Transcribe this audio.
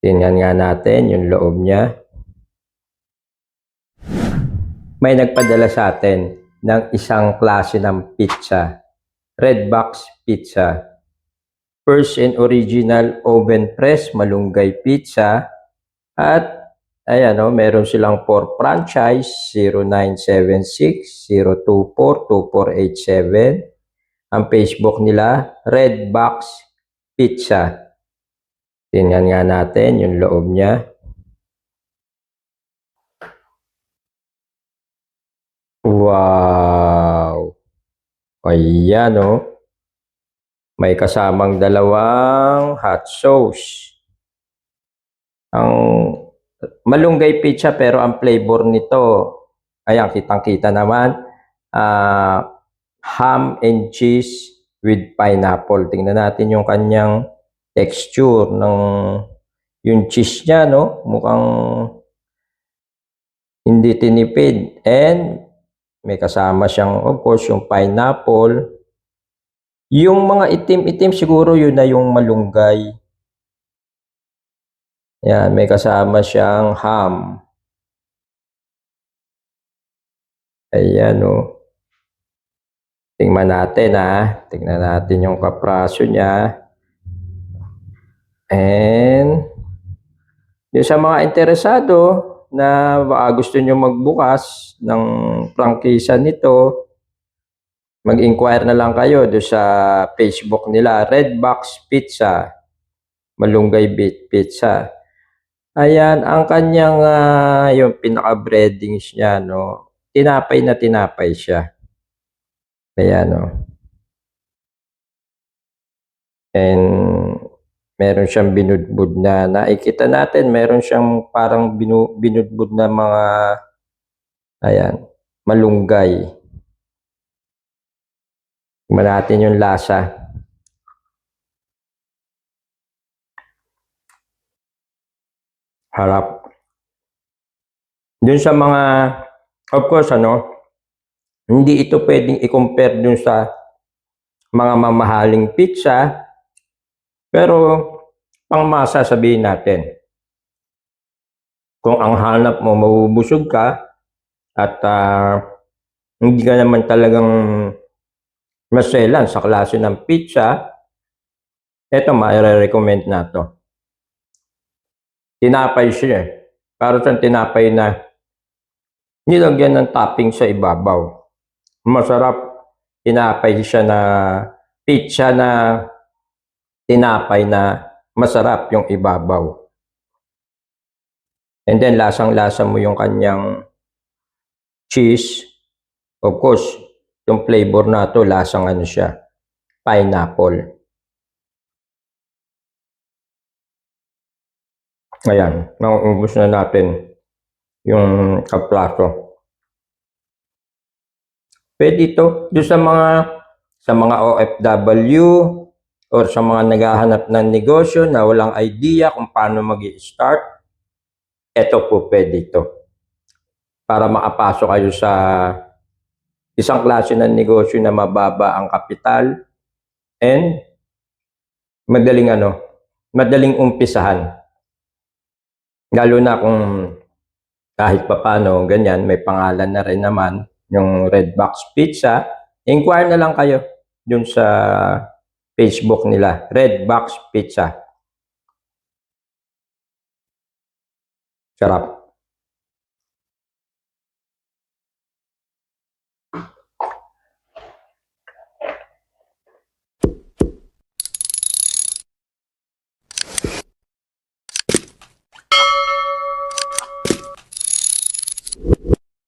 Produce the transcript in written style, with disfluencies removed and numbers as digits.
Tingnan nga natin yung loob niya. May nagpadala sa atin ng isang klase ng pizza. Red Box Pizza. First and original oven press malunggay pizza. At ayan meron silang 4 franchise 0976-024-2487. Ang Facebook nila Red Box Pizza. Tingnan nga natin yung loob niya. Wow! Ayan may kasamang dalawang hot sauce. Ang malunggay pizza pero ang flavor nito, ayan kitang-kita naman, ham and cheese with pineapple. Tingnan natin yung kanyang texture ng yung cheese niya, mukhang hindi tinipid. And may kasama siyang, of course, yung pineapple. Yung mga itim-itim siguro yun na yung malunggay. Yan, may kasama siyang ham. Ayan Tingnan natin Tingnan natin yung kapraso niya. And yung sa mga interesado na baka gusto nyo magbukas ng prangkisa nito, mag-inquire na lang kayo doon sa Facebook nila, Red Box Pizza, Malunggay Pizza. Ayan, ang kanyang yung pinaka-breadings niya, tinapay na tinapay siya. Ayan, And meron siyang binudbud na nakikita natin, meron siyang parang binudbud na mga malunggay. Tingnan natin yung lasa. Harap. Dun sa mga, of course, hindi ito pwedeng i-compare dun sa mga mamahaling pizza, pero pangmasa sabihin natin. Kung ang hanap mo mabubusog ka at hindi ka naman talagang maselan sa klase ng pizza, ito mai-recommend na to. Tinapay siya Para sa tinapay na nilagyan ng topping sa ibabaw. Masarap. Tinapay siya na pizza na tinapay na masarap yung ibabaw. And then lasang-lasa mo yung kanyang cheese. Of course, yung flavor na to lasang siya, pineapple. Ayan, nauubos na natin yung kaplato. Pwede ito doon sa mga OFW or sa mga naghahanap ng negosyo na walang idea kung paano mag-i-start. Ito po pwede ito. Para makapasok kayo sa isang klase ng negosyo na mababa ang kapital and madaling umpisahan. Lalo na kung kahit papano, ganyan, may pangalan na rin naman, yung Red Box Pizza, inquire na lang kayo dun sa Facebook nila, Red Box Pizza. Sarap.